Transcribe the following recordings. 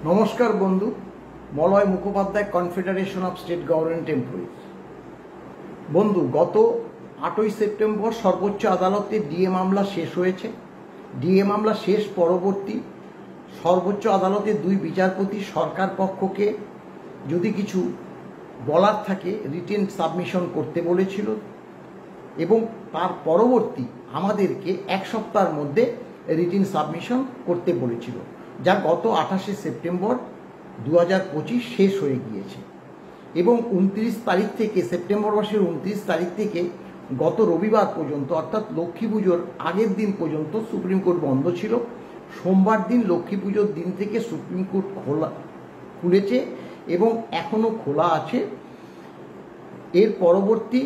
নমস্কার বন্ধু, Malay Mukhopadhyay, confederation of state government employees. বন্ধু, গত 8ই সেপ্টেম্বর সর্বোচ্চ আদালতে ডিএ মামলা শেষ হয়েছে। ডিএ মামলা শেষ পরবর্তী সর্বোচ্চ আদালতে দুই বিচারপতি সরকার পক্ষকে যদি কিছু বলার থাকে রিটেন সাবমিশন করতে বলেছিল এবং তার পরবর্তী আমাদেরকে এক সপ্তাহের মধ্যে রিটেন সাবমিশন করতে বলেছিল, যা গত 28শে সেপ্টেম্বর 2025 শেষ হয়ে গিয়েছে। এবং 29 তারিখ থেকে, সেপ্টেম্বর মাসের 29 তারিখ থেকে গত রবিবার পর্যন্ত, অর্থাৎ লক্ষ্মী পুজোর আগের দিন পর্যন্ত সুপ্রিম কোর্ট বন্ধ ছিল। সোমবার দিন লক্ষ্মী পুজোর দিন থেকে সুপ্রিম কোর্ট খুলেছে এবং এখনও খোলা আছে। এর পরবর্তী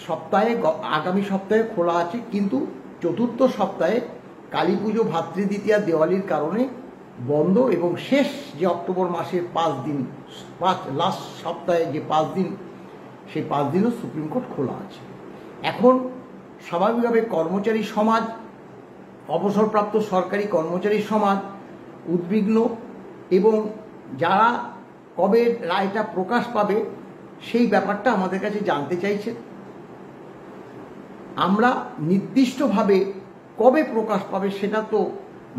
সপ্তাহে, আগামী সপ্তাহে খোলা আছে, কিন্তু চতুর্থ সপ্তাহে কালী পুজো, ভাতৃদ্বিতীয়া, দেওয়ালির কারণে বন্ধ। এবং শেষ যে অক্টোবর মাসের 5 দিন, লাস্ট সপ্তাহে যে 5 দিন, সেই 5 দিনও সুপ্রিম কোর্ট খোলা আছে। এখন স্বাভাবিকভাবে কর্মচারী সমাজ, অবসরপ্রাপ্ত সরকারি কর্মচারী সমাজ উদ্বিগ্ন এবং যারা কবে রায়টা প্রকাশ পাবে সেই ব্যাপারটা আমাদের কাছে জানতে চাইছে। আমরা নির্দিষ্টভাবে কবে প্রকাশ পাবে সেটা তো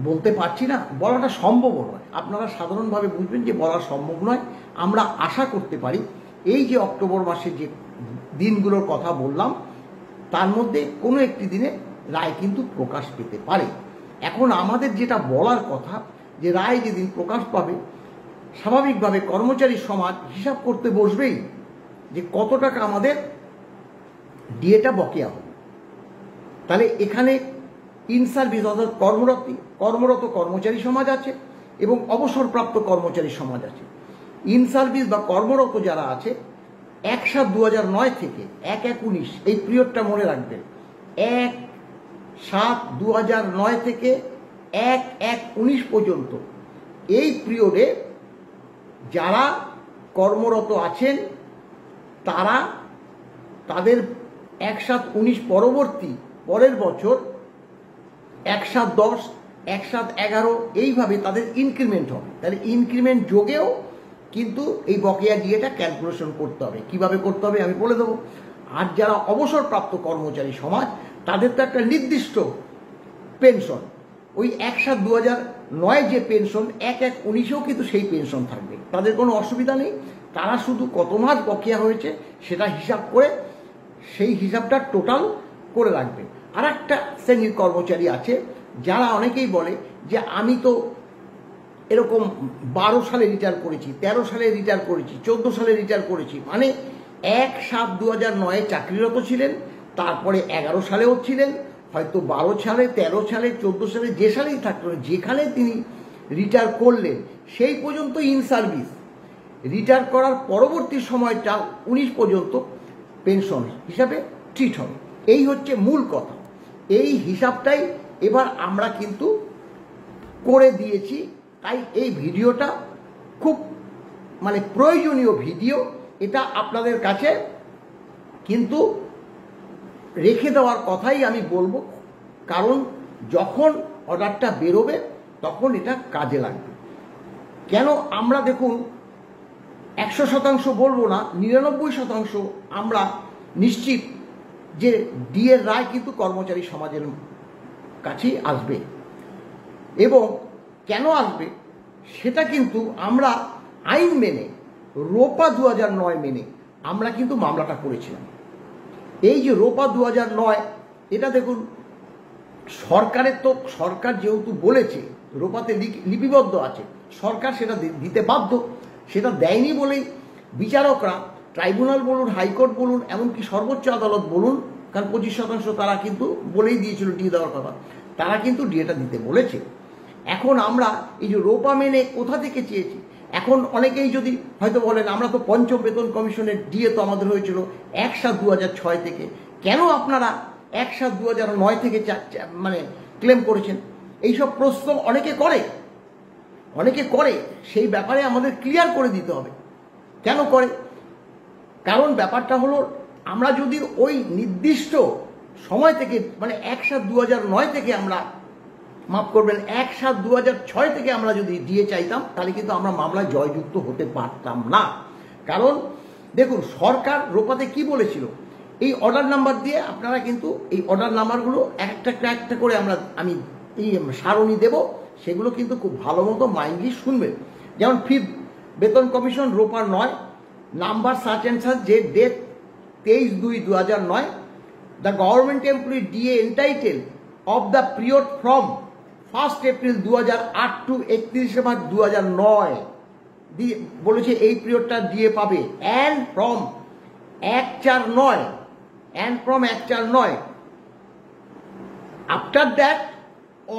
বলতে পারছি না, বলাটা সম্ভব নয়। আপনারা সাধারণভাবে বুঝবেন যে বলা সম্ভব নয়। আমরা আশা করতে পারি এই যে অক্টোবর মাসে যে দিনগুলোর কথা বললাম তার মধ্যে কোনো একটি দিনে রায় কিন্তু প্রকাশ পেতে পারে। এখন আমাদের যেটা বলার কথা, যে রায় যেদিন প্রকাশ পাবে স্বাভাবিকভাবে কর্মচারী সমাজ হিসাব করতে বসবেই যে কত টাকা আমাদের ডিএটা বকেয়া হবে। তাহলে এখানে ইন সার্ভিস অর্থাৎ কর্মরত কর্মচারী সমাজ আছে এবং অবসরপ্রাপ্ত কর্মচারী সমাজ আছে। ইন সার্ভিস বা কর্মরত যারা আছে 1/7/2009 থেকে 1/1/19 এই পিরিয়ডটা মনে রাখবেন। 1/7/2009 থেকে 1/1/19 পর্যন্ত এই পিরিয়ডে যারা কর্মরত আছেন তারা তাদের 1/7/19 পরবর্তী পরের বছর 1/7/10, 1/7/11 এইভাবে তাদের ইনক্রিমেন্ট হবে। তাহলে ইনক্রিমেন্ট যোগেও কিন্তু এই বকেয়া ডিএটা ক্যালকুলেশন করতে হবে। কিভাবে করতে হবে আমি বলে দেবো। আর যারা অবসরপ্রাপ্ত কর্মচারী সমাজ তাদের তো একটা নির্দিষ্ট পেনশন, ওই 1/7/2009 যে পেনশন 1/1/19-এও কিন্তু সেই পেনশন থাকবে, তাদের কোনো অসুবিধা নেই। তারা শুধু কত মাস বকেয়া হয়েছে সেটা হিসাব করে সেই হিসাবটা টোটাল করে রাখবে। আর একটা শ্রেণীর কর্মচারী আছে যারা অনেকেই বলে যে আমি তো এরকম 12 সালে রিটায়ার করেছি, 13 সালে রিটায়ার করেছি, 14 সালে রিটায়ার করেছি, মানে 1/7/2009 চাকরিরত ছিলেন, তারপরে 11 সালেও ছিলেন, হয়তো 12 সালে, 13 সালে, 14 সালে, যে সালেই থাকলেন, যেখানে তিনি রিটায়ার করলেন সেই পর্যন্ত ইন সার্ভিস। রিটায়ার করার পরবর্তী সময়টা 19 পর্যন্ত পেনশন হিসাবে ট্রিট হবে। এই হচ্ছে মূল কথা। এই হিসাবটাই এবার আমরা কিন্তু করে দিয়েছি। তাই এই ভিডিওটা খুব প্রয়োজনীয় ভিডিও। এটা আপনাদের কাছে কিন্তু রেখে দেওয়ার কথাই আমি বলবো, কারণ যখন অর্ডারটা বেরোবে তখন এটা কাজে লাগবে। কেন আমরা দেখুন 100% বলবো না, 99% আমরা নিশ্চিত যে ডিএর রায় কিন্তু কর্মচারী সমাজের কাছেই আসবে। এবং কেন আসবে সেটা কিন্তু আমরা আইন মেনে, রোপা 2009 মেনে আমরা কিন্তু মামলাটা করেছিলাম। এই যে রোপা 2009, এটা দেখুন সরকারের তো, সরকার যেহেতু বলেছে, রোপাতে লিপিবদ্ধ আছে, সরকার সেটা দিতে বাধ্য। সেটা দেয়নি বলেই বিচারকরা, ট্রাইব্যুনাল বলুন, হাইকোর্ট বলুন, এমনকি সর্বোচ্চ আদালত বলুন, কারণ 25% তারা কিন্তু বলেই দিয়েছিল ডিএ দেওয়ার কথা, তারা কিন্তু ডিএটা দিতে বলেছে। এখন আমরা এই যে রোপা মেনে কোথা থেকে চেয়েছি, এখন অনেকেই যদি হয়তো বলেন আমরা তো পঞ্চম বেতন কমিশনের ডিএ তো আমাদের হয়েছিল 1/7/2006 থেকে, কেন আপনারা 1/7/2009 থেকে ক্লেম করেছেন? এইসব প্রশ্ন অনেকে করে, সেই ব্যাপারে আমাদের ক্লিয়ার করে দিতে হবে কেন করে। কারণ ব্যাপারটা হলো, আমরা যদি ওই নির্দিষ্ট সময় থেকে 1/7/2009 থেকে আমরা মাফ করবেন 1/7/2006 থেকে আমরা যদি ডিএ চাইতাম তাহলে কিন্তু আমরা মামলায় জয়যুক্ত হতে পারতাম না। কারণ দেখুন সরকার রোপাতে কি বলেছিল, এই অর্ডার নাম্বার দিয়ে আপনারা কিন্তু এই অর্ডার নাম্বারগুলো একটা করে আমি এই সারণী দেব, সেগুলো কিন্তু খুব ভালো মতো মাইন্ডলি শুনবেন। যেমন 5th বেতন কমিশন রোপার 9 নাম্বার সাচ অ্যান্ড সাচ যে date 23/2/2009 the government employee DA entitle of the period from 1 April 2008 to 31 March 2009 দিয়ে বলেছে এই পিরিয়ডটা ডিএ পাবে and from 1/4/9 after that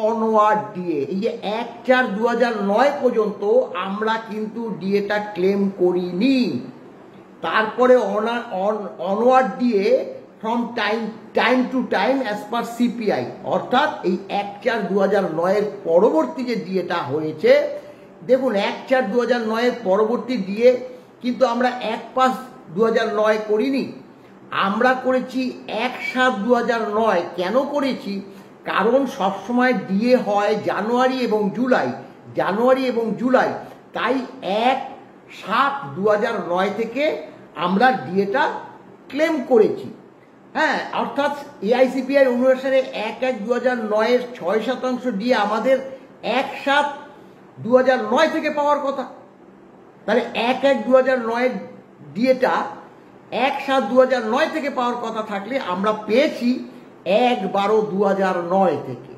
onward DA. এই যে 1/4/2009 পর্যন্ত আমরা কিন্তু ডিএটা ক্লেম করিনি, তারপরে onward DA from time to time as per CPI, অর্থাৎ এই 1/4/2009 পরবর্তী যে ডিএটা হয়েছে, দেখুন 1/4/2009 পরবর্তী ডিএ কিন্তু আমরা 1/5/2009 করিনি, আমরা করেছি 1/7/2009। কেন করেছি? কারণ সবসময় ডিএ হয় জানুয়ারি এবং জুলাই, তাই 1/7/2009 থেকে আমরা ডিএটা ক্লেম করেছি। হ্যাঁ, অর্থাৎ এআইসিপিআই অনুসারে 1/1/2009 6% ডিএ আমাদের 1/7/2009 থেকে পাওয়ার কথা। তাহলে 1/1/2009 ডিএটা 1/7/2009 থেকে পাওয়ার কথা থাকলে আমরা পেয়েছি 1/12/2009 থেকে,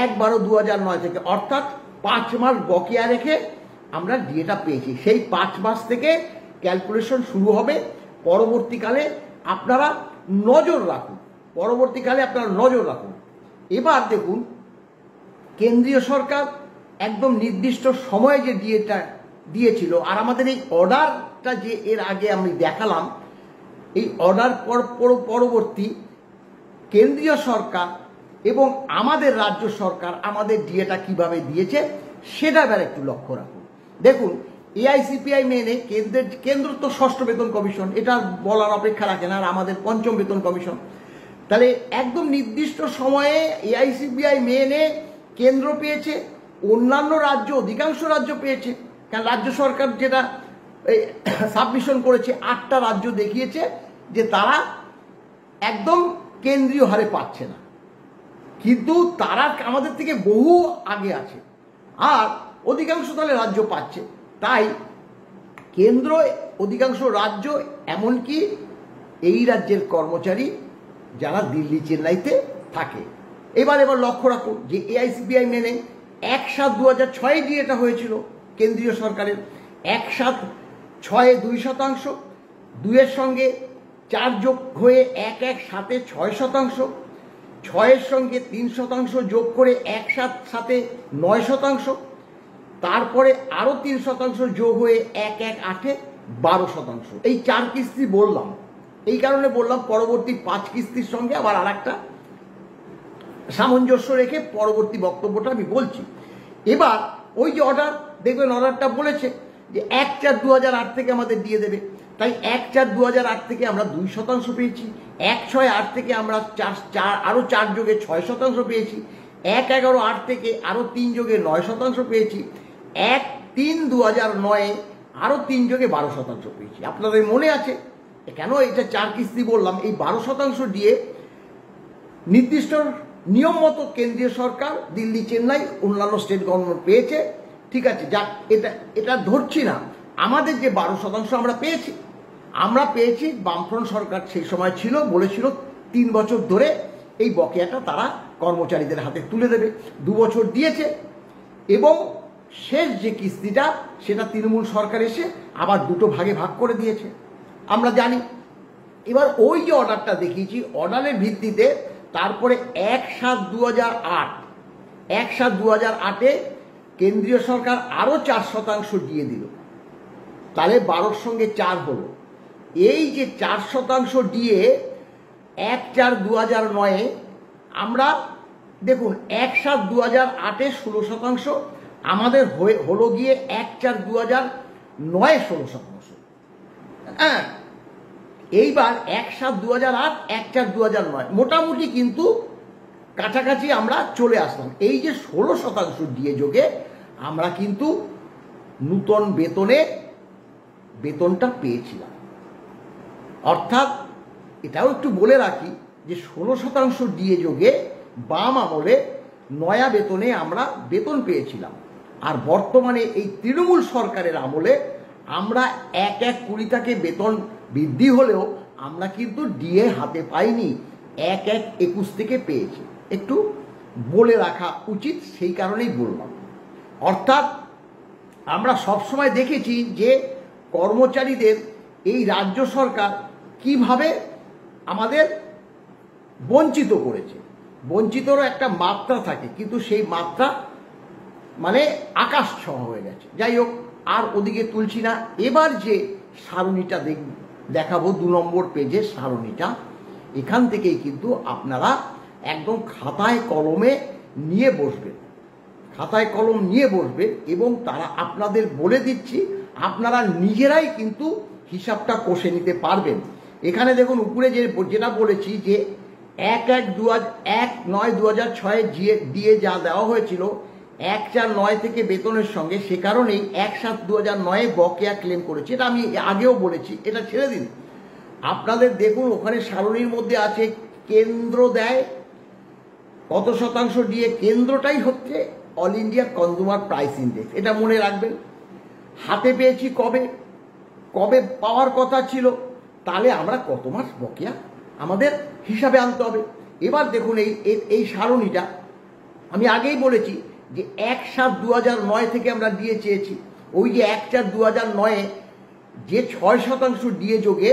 1/12/2009 থেকে, অর্থাৎ 5 মাস বকেয়া রেখে আমরা ডিএটা পেয়েছি। সেই 5 মাস থেকে ক্যালকুলেশন শুরু হবে। পরবর্তীকালে আপনারা নজর রাখুন, এবার দেখুন কেন্দ্রীয় সরকার একদম নির্দিষ্ট সময়ে যে ডিএটা দিয়েছিল, আর আমাদের এই অর্ডারটা যে এর আগে আমি দেখালাম, এই অর্ডার পরবর্তী কেন্দ্রীয় সরকার এবং আমাদের রাজ্য সরকার আমাদের ডিএটা কিভাবে দিয়েছে সেটা এবার একটু লক্ষ্য রাখুন। দেখুন এআইসিপিআই মেনে কেন্দ্র তো 6ষ্ঠ বেতন কমিশন, এটা বলার অপেক্ষা রাখে না, আর আমাদের 5ম বেতন কমিশন। তাহলে একদম নির্দিষ্ট সময়ে এআইসিপিআই মেনে কেন্দ্র পেয়েছে, অন্যান্য রাজ্য অধিকাংশ রাজ্য পেয়েছে। কারণ রাজ্য সরকার যেটা সাবমিশন করেছে 8টা রাজ্য দেখিয়েছে যে তারা একদম কেন্দ্রীয় হারে পাচ্ছে না, কিন্তু তারা আমাদের থেকে বহু আগে আছে, আর অধিকাংশ তাহলে রাজ্য পাচ্ছে। তাই কেন্দ্র, অধিকাংশ রাজ্য, এমনকি এই রাজ্যের কর্মচারী যারা দিল্লি চেন্নাইতে থাকে। এবার লক্ষ্য রাখুন যে এআইসিপিআই মেনে 1/7/2006 ডিএটা হয়েছিল কেন্দ্রীয় সরকারের, 1/7/6 2%, 2-এর সঙ্গে 4 যোগ হয়ে 1/1/7 6%, 6-এর সঙ্গে 3% যোগ করে 1/7/7 9%, তারপরে আরো 3% যোগ হয়ে 1/1/8 12%। এই 4 কিস্তি বললাম, এই কারণে বললাম পরবর্তী 5 কিস্তির সঙ্গে আবার আর একটা সামঞ্জস্য রেখে পরবর্তী বক্তব্যটা আমি বলছি। এবার ওই যে অর্ডার, দেখবেন অর্ডারটা বলেছে যে 1/4/2008 থেকে আমাদের দিয়ে দেবে, তাই 1/4/2008 থেকে আমরা 2% পেয়েছি, 1/6/8 থেকে আমরা আরো 4 যোগে 6% পেয়েছি, 1/11/8 থেকে আরো 3 যোগে 9% পেয়েছি, 1/3/2009 আরো 3 যোগে 12% পেয়েছি। আপনাদের মনে আছে কেন এটা 4 কিস্তি বললাম? এই 12% দিয়ে নির্দিষ্ট নিয়ম মতো কেন্দ্রীয় সরকার, দিল্লি চেন্নাই, অন্যান্য স্টেট গভর্নমেন্ট পেয়েছে, ঠিক আছে, যাক এটা ধরছি না। আমাদের যে 12% আমরা পেয়েছি বামফ্রন্ট সরকার সেই সময় ছিল, বলেছিল 3 বছর ধরে এই বকেয়াটা তারা কর্মচারীদের হাতে তুলে দেবে। 2 বছর দিয়েছে এবং শেষ যে কিস্তিটা সেটা তৃণমূল সরকার এসে আবার 2টো ভাগে ভাগ করে দিয়েছে, আমরা জানি। এবার ওই যে অর্ডারটা দেখিয়েছি, অর্ডারের ভিত্তিতে তারপরে 1/7/2008 কেন্দ্রীয় সরকার আরো 4% দিয়ে দিল, তাহলে 12-র সঙ্গে 4 হলো। এই যে 4% দিয়ে 1/4/2009 আমরা দেখুন 1/7/2008 16%, আমাদের হলো গিয়ে 1/4/2009 16%। হ্যাঁ, এইবার 1/7/2008 1/4/2009 মোটামুটি কিন্তু কাছাকাছি আমরা চলে আসলাম। এই যে 16% ডিএ যোগে আমরা কিন্তু নূতন বেতনটা পেয়েছিলাম। অর্থাৎ এটাও একটু বলে রাখি যে 16% ডিএ যোগে বাম আমলে নয়া বেতনে আমরা বেতন পেয়েছিলাম, আর বর্তমানে এই তৃণমূল সরকারের আমলে আমরা 1/1/20 বেতন বৃদ্ধি হলেও আমরা কিন্তু ডিএ হাতে পাইনি, 1/1/21 থেকে পেয়েছি। একটু বলে রাখা উচিত, সেই কারণেই বললাম। অর্থাৎ আমরা সবসময় দেখেছি যে কর্মচারীদের এই রাজ্য সরকার কিভাবে আমাদের বঞ্চিত করেছে। বঞ্চিতরও একটা মাত্রা থাকে, কিন্তু সেই মাত্রা মানে আকাশ ছোঁয়া হয়ে গেছে। যাই হোক, আর ওদিকে তুলছি না। এবার যে সারণীটা দেখাবো 2 নম্বর পেজের সারণীটা, এখান থেকেই কিন্তু আপনারা একদম খাতায় কলমে নিয়ে বসবেন, খাতায় কলম নিয়ে বসবেন, এবং তারা আপনাদের বলে দিচ্ছি আপনারা নিজেরাই কিন্তু হিসাবটা কষে নিতে পারবেন। এখানে দেখুন উপরে যেটা বলেছি যে 1/9/2006 দিয়ে যা দেওয়া হয়েছিল 1/4/9 থেকে বেতনের সঙ্গে, সে কারণেই 1/7/2009 বকেয়া ক্লেম করেছে। এটা আমি আগেও বলেছি, এটা ছেড়ে দিন। আপনাদের দেখুন ওখানে সারণীর মধ্যে আছে কেন্দ্র দেয় কত শতাংশ ডিএ। কেন্দ্রটাই হচ্ছে all India consumer price index, এটা মনে রাখবেন। হাতে পেয়েছি কবে পাওয়ার কথা ছিল, তাহলে আমরা কত মাস বকেয়া আমাদের হিসাবে আনতে হবে। এবার দেখুন এই সারণীটা আমি আগেই বলেছি যে 1/7/2009 থেকে আমরা ডিএ চেয়েছি। ওই যে 1/4/2009 যে 6% ডিএ যোগে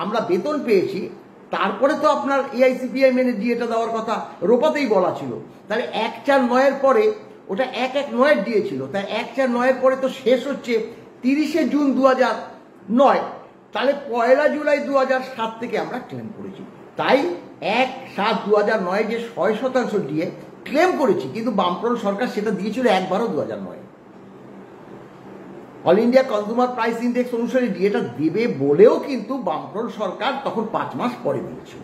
আমরা বেতন পেয়েছি, তারপরে তো আপনার এআইসিপিআই মেনে ডিএটা দেওয়ার কথা রোপাতেই বলা ছিল। তাহলে 1/4/9 পরে ওটা 1/1/9 ডিএ ছিল, তাই 1/4/9 পরে তো শেষ হচ্ছে 30শে জুন 2009। তাহলে 1 জুলাই 2007 থেকে আমরা ক্লেম করেছি। তাই 1/7/2009 যে 6% ডিএ ক্লেম করেছি, কিন্তু বামফ্রন্ট সরকার সেটা দিয়েছিল 1/12/2009। All India consumer price index অনুসারে ডিএটা দেবে বলেও কিন্তু বামফ্রন্ট সরকার তখন 5 মাস পরে দিয়েছিল।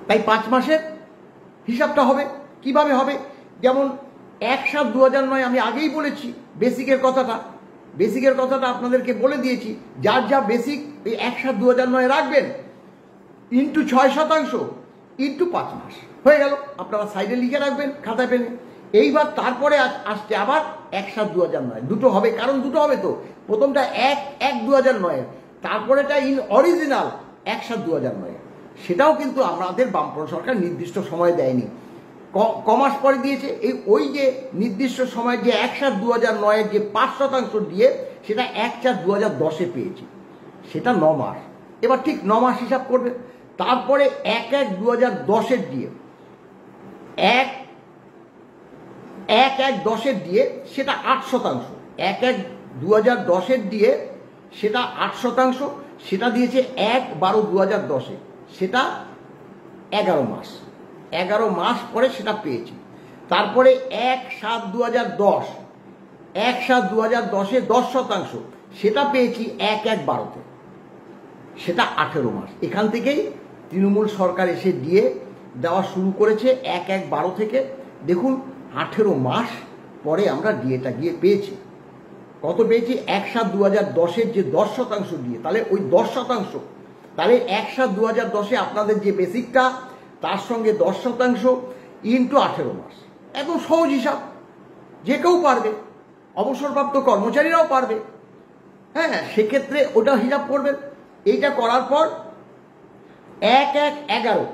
তাই 5 মাসের হিসাবটা হবে কিভাবে হবে? যেমন 1/7/2009 আমি আগেই বলেছি বেসিকের কথাটা আপনাদেরকে বলে দিয়েছি। যার যা বেসিক এই 1/7/2009 রাখবেন, ইন্টু 6% ইন্টু 5 মাস হয়ে গেল। আপনারা সাইডে লিখে রাখবেন খাতায় পেনে। এইবার তারপরে আসছে আবার 1/7/2009, দুটো হবে, কারণ দুটো হবে তো। প্রথমটা 1/1/2009, তারপরেটা ইন অরিজিনাল 1/7/2009। সেটাও কিন্তু আমাদের বামফ্রন্ট সরকার নির্দিষ্ট সময় দেয়নি, কমাস পরে দিয়েছে। ওই যে নির্দিষ্ট সময় যে 1/7/2009 যে 5% দিয়ে, সেটা 1/4/2010 পেয়েছি, সেটা 9 মাস। এবার ঠিক 9 মাস হিসাব করবে। তারপরে 1/1/2010 দিয়ে 1/1/10 দিয়ে সেটা 8%, 1/1/2010 দিয়ে সেটা 8%, সেটা দিয়েছে 1/12/2010, সেটা 11 মাস। 11 মাস পরে সেটা পেয়েছি। তারপরে 1/7/2010, 1/7/2010 10%, সেটা পেয়েছি 1/1/12-তে, সেটা 18 মাস। এখান থেকেই তৃণমূল সরকার এসে দিয়ে দেওয়া শুরু করেছে 1/1/12 থেকে। দেখুন 18 মাস পরে আমরা ডিএটা গিয়ে পেয়েছি। কত পেয়েছি? 1/7/2010 যে 10% দিয়ে, তাহলে ওই 10%, তাহলে 1/7/2010 আপনাদের যে বেসিকটা তার সঙ্গে 10% ইন্টু 18 মাস। একদম সহজ হিসাব, যে কেউ পারবে, অবসরপ্রাপ্ত কর্মচারীরাও পারবে। হ্যাঁ, সেক্ষেত্রে ওটা হিসাব করবেন। এইটা করার পর 1/1/11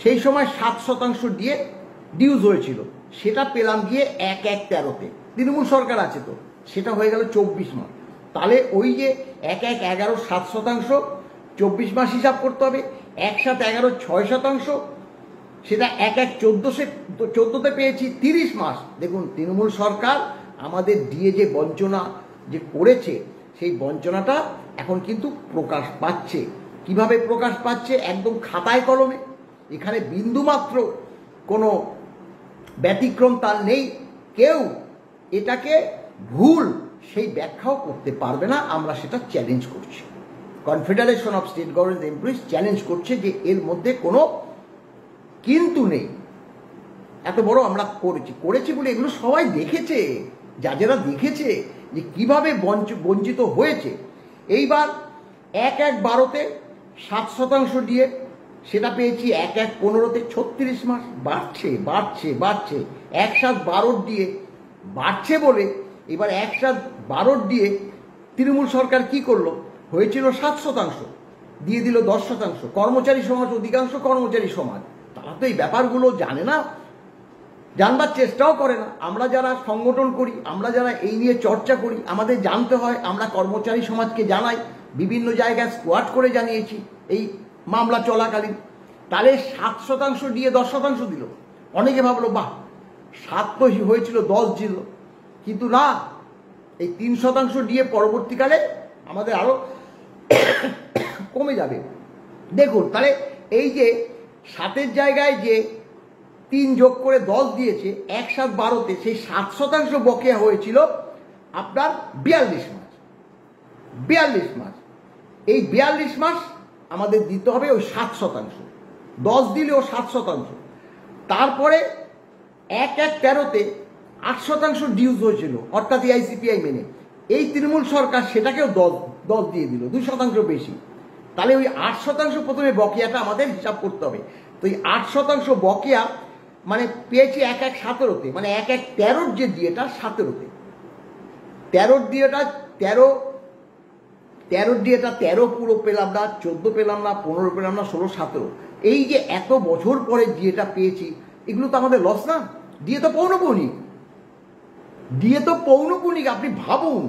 সেই সময় 7% দিয়ে ডিউজ হয়েছিল, সেটা পেলাম গিয়ে 1/1/13-তে। তৃণমূল সরকার আছে তো, সেটা হয়ে গেল 24 মাস। তাহলে ওই যে 1/1/11 7%, 24 মাস হিসাব করতে হবে। 1/7/11 6%, সেটা 1/1/14-তে পেয়েছি 30 মাস। দেখুন তৃণমূল সরকার আমাদের দিয়ে যে বঞ্চনা যে করেছে, সেই বঞ্চনাটা এখন কিন্তু প্রকাশ পাচ্ছে। কিভাবে প্রকাশ পাচ্ছে? একদম খাতায় কলমে। এখানে বিন্দুমাত্র কোনো ব্যতিক্রম তার নেই। কেউ এটাকে ভুল সেই ব্যাখ্যাও করতে পারবে না। আমরা সেটা চ্যালেঞ্জ করছি। Confederation of state government employees challenge করছে যে এর মধ্যে কোনো কিন্তু নেই। এত বড় আমরা করেছি বলে এগুলো সবাই দেখেছে, যারা দেখেছে যে কিভাবে বঞ্চিত হয়েছে। এইবার 1/1/12-তে 7% দিয়ে সেটা পেয়েছি 1/1/15-তে 36 মাস। বাড়ছে বাড়ছে বাড়ছে। 1/7/12 দিয়ে বাড়ছে বলে এবার 1/7/12 দিয়ে তৃণমূল সরকার কি করলো, হয়েছিল 7% দিয়ে দিল 10%। কর্মচারী সমাজ, অধিকাংশ কর্মচারী সমাজ তারা তো এই ব্যাপারগুলো জানে না, জানবার চেষ্টাও করে না। আমরা যারা সংগঠন করি, আমরা যারা এই নিয়ে চর্চা করি, আমাদের জানতে হয়। আমরা কর্মচারী সমাজকে জানাই, বিভিন্ন জায়গায় স্কোয়াড করে জানিয়েছি এই মামলা চলাকালীন। তাহলে 7% দিয়ে 10% দিল। অনেকে ভাবলো বাহ, 7 তো হয়েছিল, 10 দিল, কিন্তু না, এই 3% দিয়ে পরবর্তীকালে আমাদের আরো কমে যাবে। দেখুন তাহলে এই যে 7-এর জায়গায় যে 3 যোগ করে 10 দিয়েছে 1/7/12-তে, সেই 7% বকেয়া হয়েছিল আপনার 42 মাস। 42 মাস, এই 42 মাস আমাদের দিতে হবে ওই 7%। 10 দিলেও 7%। তারপরে 1/1/13-তে 8% ডিউজ হয়েছিল, অর্থাৎ AICPI মেনে। এই তৃণমূল সরকার সেটাকেও 10 দিয়ে দিল, 2% বেশি। তাহলে ওই 8% প্রথমে বকেয়াটা আমাদের হিসাব করতে হবে। তো এই 8% বকেয়া মানে পেয়েছি 1/1/17-তে, মানে 1/1/13-র যে ডিএটা 17-তে, 13-র ডিএটা 13 পুরো পেলাম না, 14 পেলাম না, 15 পেলাম না, 16, 17। এই যে এত বছর পরে ডিএটা পেয়েছি, এগুলো তো আমাদের লস না? ডিএ তো পৌনপুনিক, ডিএ তো পৌনপুনিক। আপনি ভাবুন,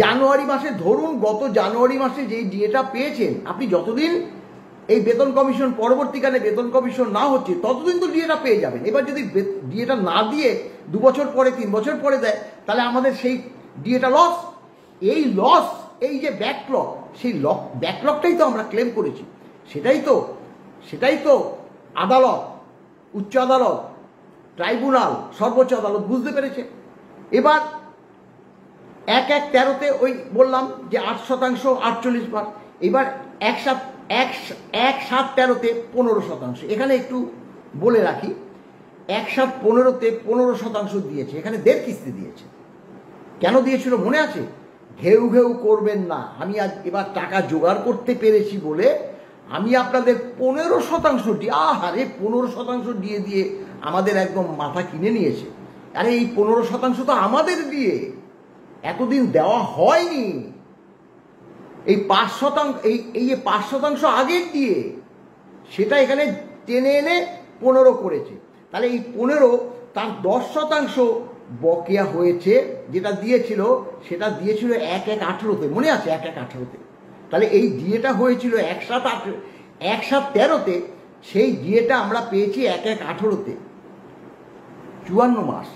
জানুয়ারি মাসে, ধরুন গত জানুয়ারি মাসে যেই ডিএটা পেয়েছেন আপনি, যতদিন এই বেতন কমিশন, পরবর্তীকালে বেতন কমিশন না হচ্ছে ততদিন তো ডিএটা পেয়ে যাবেন। এবার যদি ডিএটা না দিয়ে 2 বছর পরে, 3 বছর পরে দেয়, তাহলে আমাদের সেই ডিএটা লস। এই লস, এই যে ব্যাকলগ, সেই ব্যাকলগটাই তো আমরা ক্লেম করেছি। সেটাই তো আদালত, উচ্চ আদালত, ট্রাইব্যুনাল, সর্বোচ্চ আদালত বুঝতে পেরেছে। এবার 1/1/13-তে ওই বললাম যে 8% 48 বার। এবার 1/7/13-তে 15%। এখানে একটু বলে রাখি, 1/7/15-তে 15% দিয়েছে, এখানে 1.5 কিস্তি দিয়েছে। কেন দিয়েছিল মনে আছে? ঘেউ ঘেউ করবেন না, আমি আজ এবার টাকা জোগাড় করতে পেরেছি বলে আমি আপনাদের 15% দিয়ে, আরে 15% দিয়ে আমাদের একদম মাথা কিনে নিয়েছে। আরে এই 15% তো আমাদের দিয়ে এতদিন দেওয়া হয়নি। এই 5%, এই যে 5% আগের দিয়ে, সেটা এখানে টেনে এনে 15 করেছে। তাহলে এই 15, তার 10% বকেয়া হয়েছে। যেটা দিয়েছিল সেটা দিয়েছিল 1/1/18-তে, মনে আছে? 1/1/18-তে। তাহলে এই ডিএটা হয়েছিল 1/7/13-তে, সেই ডিএটা আমরা পেয়েছি 1/1/18-তে, 54 মাস।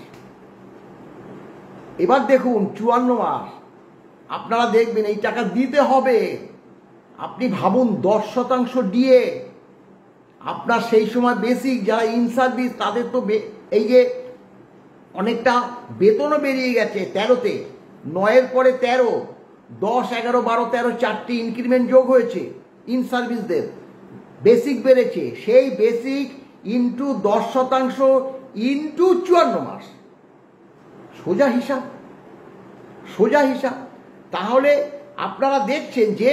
এবার দেখুন 54 মাস আপনারা দেখবেন এই টাকা দিতে হবে। আপনি ভাবুন 10% ডিএ, আপনার সেই সময় বেসিক যারা ইন সার্ভিস, তাদের তো এই যে অনেকটা বেতনও বেরিয়ে গেছে 13-তে, 9-এর পরে 13, 10, 11, 12, 13 4টি ইনক্রিমেন্ট যোগ হয়েছে ইন সার্ভিসদের, বেসিক বেড়েছে। সেই বেসিক ইন্টু 10% ইন্টু 54 মাস, সোজা হিসাব, সোজা হিসাব। তাহলে আপনারা দেখছেন যে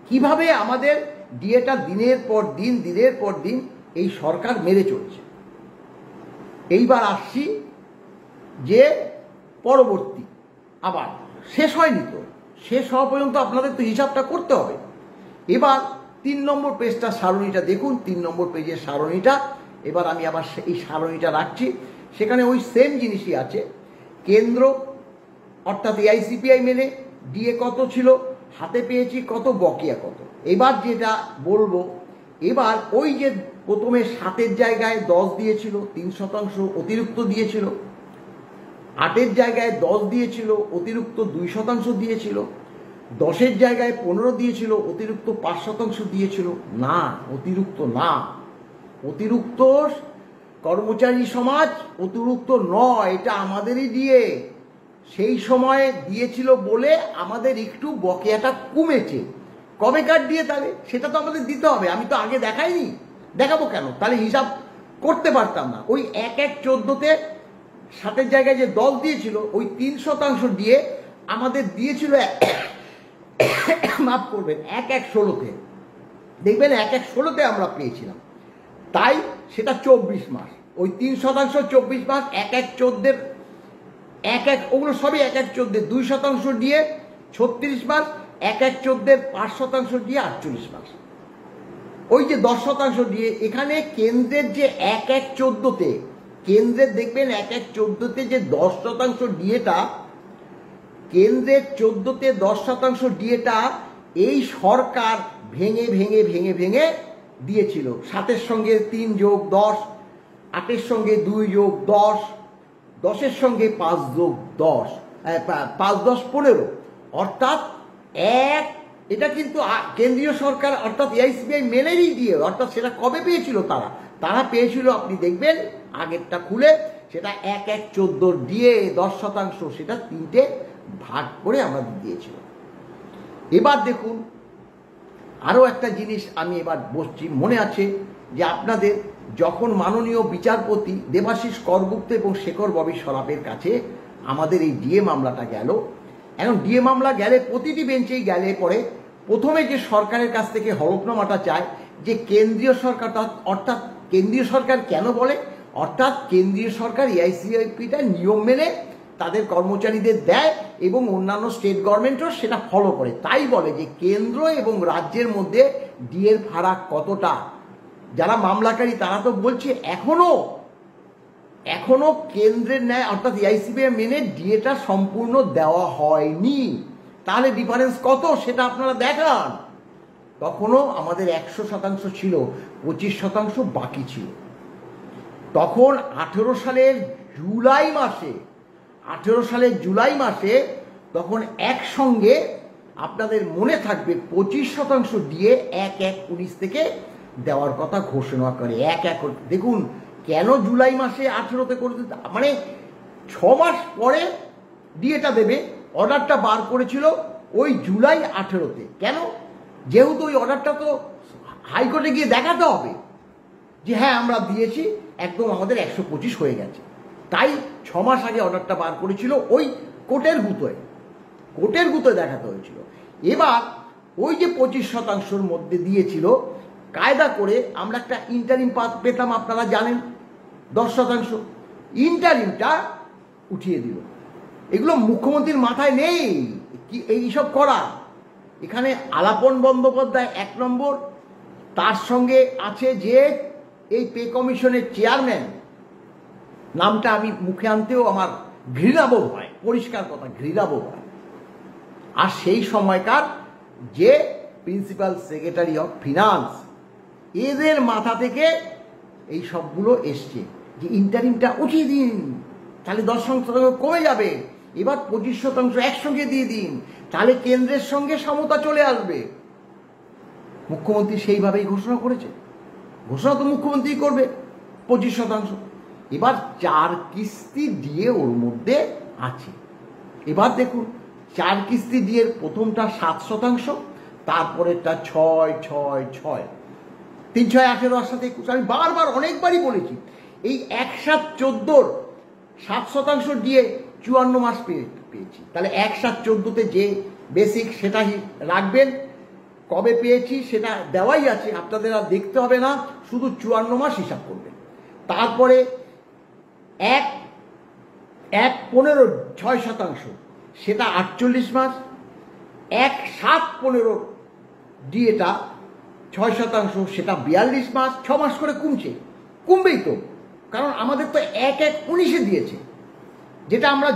কিভাবে আমাদের ডিএটা দিনের পর দিন এই সরকার মেরে চলছে। এইবার আসছি যে পরবর্তী, আবার শেষ হয়নি তো, শেষ হওয়া পর্যন্ত আপনাদের তো হিসাবটা করতে হবে। এবার 3 নম্বর পেজটা সারণীটা দেখুন, 3 নম্বর পেজের সারণীটা। এবার আমি আবার এই সারণীটা রাখছি, সেখানে ওই সেম জিনিসই আছে। কেন্দ্র অর্থাৎ AICPI মেনে ডিএ কত ছিল, হাতে পেয়েছি কত, বকেয়া কত। এবার যেটা বলবো, এবার ওই যে প্রথমে 7-এর জায়গায় 10 দিয়েছিল, 3% অতিরিক্ত দিয়েছিল, 8-এর জায়গায় 10 দিয়েছিল, অতিরিক্ত 2% দিয়েছিল, 10-এর জায়গায় 15 দিয়েছিল, অতিরিক্ত 5% দিয়েছিল। না, অতিরিক্ত না, অতিরিক্ত কর্মচারী সমাজ অতিরিক্ত নয়, এটা আমাদেরই দিয়ে সেই সময় দিয়েছিল বলে আমাদের একটু বকেয়াটা কমেছে। কবে কার দিয়ে, তাহলে সেটা তো আমাদের দিতে হবে। আমি তো আগে দেখাইনি, দেখাবো কেন? তাহলে হিসাব করতে পারতাম না। ওই 1/14-তে 7-এর জায়গায় যে 10 দিয়েছিল, ওই 3% দিয়ে আমাদের দিয়েছিল মাফ করবেন 1/16-তে। দেখবেন 1/16-তে আমরা পেয়েছিলাম, তাই সেটা 24 মাস। ওই 3% 24 মাস, 1/14-এর ওগুলো সবই 1/14, 2% দিয়ে 36 মাস, 1/14-এর 5% দিয়ে 48 মাস। ওই যে 10% দিয়ে এখানে কেন্দ্রের যে 1/14-তে, কেন্দ্রের দেখবেন 1/14-তে যে 10% ডিএটা, কেন্দ্রের 14-তে 10% ডিএটা এই সরকার ভেঙে ভেঙে ভেঙে ভেঙে দিয়েছিল। 7-এর সঙ্গে 3 যোগ 10, 8-এর সঙ্গে 2 যোগ 10, 10-এর সঙ্গে 5 যোগ 10, 5 10 15, অর্থাৎ এটা কিন্তু কেন্দ্রীয় সরকার অর্থাৎ এআইসিপিআই মেনেই দিয়ে, অর্থাৎ সেটা কবে পেয়েছিল তারা পেয়েছিল, আপনি দেখবেন আগেরটা খুলে, সেটা 1/14 দিয়ে 10%, সেটা 3টে ভাগ করে আমরা দিয়েছিল। এবার দেখুন আরও একটা জিনিস আমি এবার বসছি, মনে আছে যে আপনাদের যখন মাননীয় বিচারপতি দেবাশিস করগুপ্ত এবং শেখর ববি সরাফের কাছে আমাদের এই ডিএ মামলাটা গেল, এখন ডিএ মামলা গেলে প্রতিটি বেঞ্চেই গেলে পরে প্রথমে যে সরকারের কাছ থেকে হলফনামাটা চায় যে কেন্দ্রীয় সরকার, অর্থাৎ কেন্দ্রীয় সরকার কেন বলে, অর্থাৎ কেন্দ্রীয় সরকার এআইসিআইপিটা নিয়ম মেনে তাদের কর্মচারীদের দেয় এবং অন্যান্য স্টেট গভর্নমেন্টও সেটা ফলো করে, তাই বলে যে কেন্দ্র এবং রাজ্যের মধ্যে ডিএর ফারাক কতটা। যারা মামলাকারী তারা তো বলছে এখনো কেন্দ্রের ন্যায় অর্থাৎ এআইসিপিআই মেনে ডিএটা সম্পূর্ণ দেওয়া হয়নি, তাহলে ডিফারেন্স কত সেটা আপনারা দেখান। তখনও আমাদের 100% ছিল, 25% বাকি ছিল। তখন 18 সালের জুলাই মাসে তখন একসঙ্গে আপনাদের মনে থাকবে 25% দিয়ে 1/19 থেকে দেওয়ার কথা ঘোষণা করে। দেখুন কেন জুলাই মাসে 18-তে করে দিতে, মানে 6 মাস পরে ডিএটা দেবে, অর্ডারটা বার করেছিল ওই জুলাই 18-তে। কেন? যেহেতু ওই অর্ডারটা তো হাইকোর্টে গিয়ে দেখাতে হবে যে হ্যাঁ আমরা দিয়েছি, একদম আমাদের 125 হয়ে গেছে, তাই 6 মাস আগে অর্ডারটা বার করেছিল, ওই কোর্টের গুতোয় দেখাতে হয়েছিল। এবার ওই যে 25%-র মধ্যে দিয়েছিল, কায়দা করে আমরা একটা ইন্টারিম পেতাম, আপনারা জানেন 10%, ইন্টারিমটা উঠিয়ে দিল। এগুলো মুখ্যমন্ত্রীর মাথায় নেই কি এইসব করা। এখানে আলাপন বন্দ্যোপাধ্যায় 1 নম্বর, তার সঙ্গে আছে যে এই পে কমিশনের চেয়ারম্যান, নামটা আমি মুখে আনতেও আমার ঘৃণাবোধ হয়, পরিষ্কার কথা ঘৃণাবোধ হয়, আর সেই সময়কার যে প্রিন্সিপাল সেক্রেটারি অফ ফিনান্স, এদের মাথা থেকে এই সবগুলো এসছে যে ইন্টারিমটা উঠিয়ে দিন, তাহলে 10% কমে যাবে, এবার 25% একসঙ্গে দিয়ে দিন, তাহলে কেন্দ্রের সঙ্গে সমতা চলে আসবে। মুখ্যমন্ত্রী সেইভাবেই ঘোষণা করেছে, ঘোষণা তো মুখ্যমন্ত্রী করবে 25%। এবার 4 কিস্তি দিয়ে ওর মধ্যে আছে। এবার দেখুন 4 কিস্তি দিয়ে প্রথমটা 7%, তারপরেরটা 6, 6, 6, 3, 6, 18, 8, 7, 21। আমি বারবার অনেকবারই বলেছি এই 1/7/14 7% দিয়ে 54 মাস পেয়েছি, তাহলে 1/7/14-তে যে বেসিক সেটাই রাখবেন, কবে পেয়েছি সেটা দেওয়াই আছে, আপনাদের আর দেখতে হবে না, শুধু 54 মাস হিসাব করবেন। তারপরে 1/15 6%, সেটা 48 মাস, 1/7/15 ডিএটা 6%, সেটা 42 মাস, 6 মাস করে কমবেই তো, কারণ আমাদের তো 1/19-এ দিয়েছে, যেটা আমরা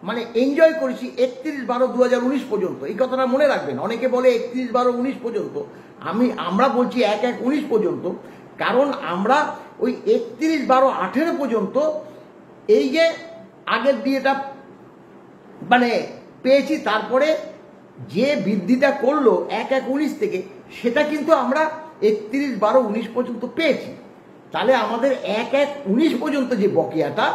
মানে এনজয় করেছি 31/12/2019 পর্যন্ত। এই কথাটা মনে রাখবেন, অনেকে বলে 31/12/19 পর্যন্ত, আমরা বলছি 1/1/19 পর্যন্ত, কারণ আমরা ওই 31/12/18 পর্যন্ত এই যে আগের ডিএটা মানে পেয়েছি, তারপরে যে বৃদ্ধিটা করলো 1/1/19 থেকে, সেটা কিন্তু আমরা 31/12/19 পর্যন্ত পেয়েছি। তাহলে আমাদের 1/1/19 পর্যন্ত যে বকেয়াটা,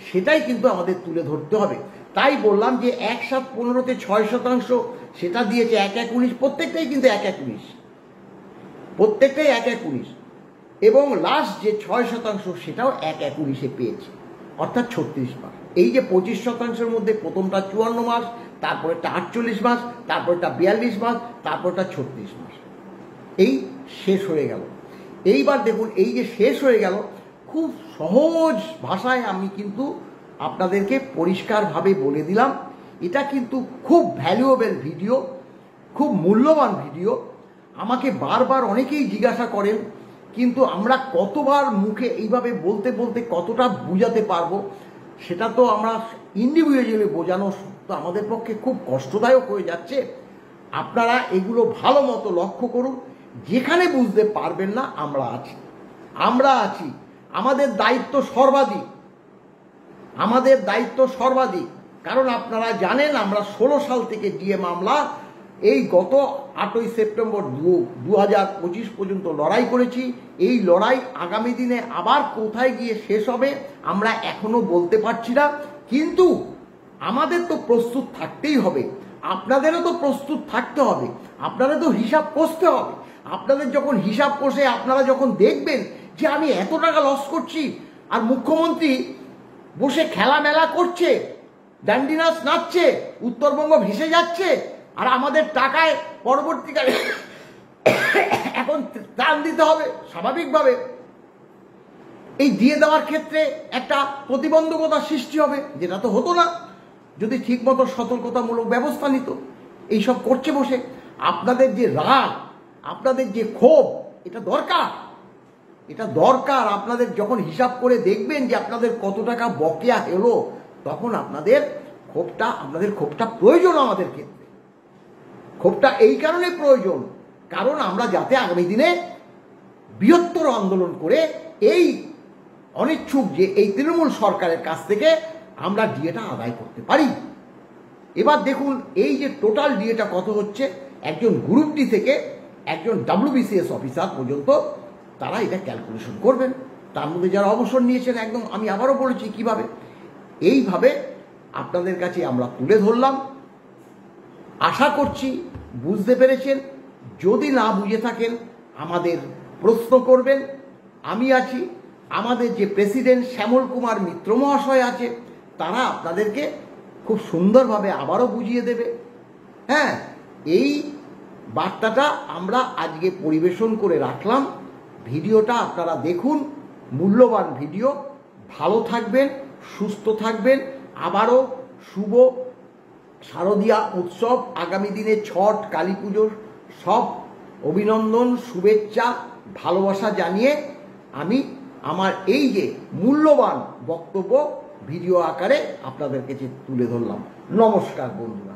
সেটাই কিন্তু আমাদের তুলে ধরতে হবে। তাই বললাম যে 1/7/15-তে 6%, সেটা দিয়েছে 1/1/19, প্রত্যেকটাই কিন্তু 1/1/19, প্রত্যেকটাই 1/1/19। এবং লাস্ট যে 6% সেটাও 1/19 পেয়েছে, অর্থাৎ 36 মাস। এই যে 25%-এর মধ্যে প্রথমটা 54 মাস, তারপরেটা 48 মাস, তারপরেটা 42 মাস, তারপরটা 36 মাস, এই শেষ হয়ে গেল। এইবার দেখুন, এই যে শেষ হয়ে গেল, খুব সহজ ভাষায় আমি কিন্তু আপনাদেরকে পরিষ্কারভাবে বলে দিলাম। এটা কিন্তু খুব ভ্যালুয়েবল ভিডিও, খুব মূল্যবান ভিডিও। আমাকে বারবার অনেকেই জিজ্ঞাসা করেন, কিন্তু আমরা কতবার মুখে এইভাবে বলতে বলতে কতটা বুঝাতে পারবো, সেটা তো আমরা ইন্ডিভিজুয়ালি বোঝানো তো আমাদের পক্ষে খুব কষ্টদায়ক হয়ে যাচ্ছে। আপনারা এগুলো ভালো মতো লক্ষ্য করুন। যেখানে বুঝতে পারবেন না, আমরা আছি, আমাদের দায়িত্ব সর্বাধিক, কারণ আপনারা জানেন আমরা 16 সাল থেকে ডিএ মামলা এই গত 8ই সেপ্টেম্বর 2025 পর্যন্ত লড়াই করেছি। এই লড়াই আগামী দিনে আবার কোথায় গিয়ে শেষ হবে আমরা এখনো বলতে পারছি না, কিন্তু আমাদের তো প্রস্তুত থাকতেই হবে, আপনাদেরও তো প্রস্তুত থাকতে হবে, আপনাদের তো হিসাব কষতে হবে। আপনাদের যখন হিসাব কষে আপনারা যখন দেখবেন যে আমি এত টাকা লস করছি, আর মুখ্যমন্ত্রী বসে খেলামেলা করছে, ডান্ডি নাচ নাচছে, উত্তরবঙ্গ ভেসে যাচ্ছে, আর আমাদের টাকায় পরবর্তীকালে এখন ত্রাণ দিতে হবে, স্বাভাবিকভাবে এই দিয়ে দেওয়ার ক্ষেত্রে একটা প্রতিবন্ধকতা সৃষ্টি হবে, যেটা তো হতো না যদি ঠিকমতো সতর্কতামূলক ব্যবস্থা নিত। এইসব করছে বসে। আপনাদের যে রাগ, আপনাদের যে ক্ষোভ, এটা দরকার। আপনাদের যখন হিসাব করে দেখবেন যে আপনাদের কত টাকা বকেয়া এলো, তখন আপনাদের ক্ষোভটা প্রয়োজন। আমাদের ক্ষেত্রে ক্ষোভটা এই কারণে প্রয়োজন, কারণ আমরা যাতে আগামী দিনে বৃহত্তর আন্দোলন করে এই অনিচ্ছুক যে এই তৃণমূল সরকারের কাছ থেকে আমরা ডিএটা আদায় করতে পারি। এবার দেখুন, এই যে টোটাল ডিএটা কত হচ্ছে, একজন গ্রুপ ডি থেকে একজন WBCS অফিসার পর্যন্ত তারা এটা ক্যালকুলেশন করবেন। তার মধ্যে যারা অবসর নিয়েছেন, একদম আমি আবারও বলেছি কিভাবে, এইভাবে আপনাদের কাছে আমরা তুলে ধরলাম। আশা করছি বুঝতে পেরেছেন। যদি না বুঝে থাকেন আমাদের প্রশ্ন করবেন, আমি আছি। আমাদের যে প্রেসিডেন্ট শ্যামল কুমার মিত্র মহাশয় আছে, তারা আপনাদেরকে খুব সুন্দরভাবে আবারও বুঝিয়ে দেবে। হ্যাঁ, এই বার্তাটা আমরা আজকে পরিবেশন করে রাখলাম। ভিডিওটা আপনারা দেখুন, মূল্যবান ভিডিও। ভালো থাকবেন, সুস্থ থাকবেন। আবারও শুভ শারদীয়া উৎসব, আগামী দিনে ছট, কালী পুজোর সব অভিনন্দন, শুভেচ্ছা, ভালোবাসা জানিয়ে আমি আমার এই যে মূল্যবান বক্তব্য ভিডিও আকারে আপনাদের কাছে তুলে ধরলাম। নমস্কার বন্ধুরা।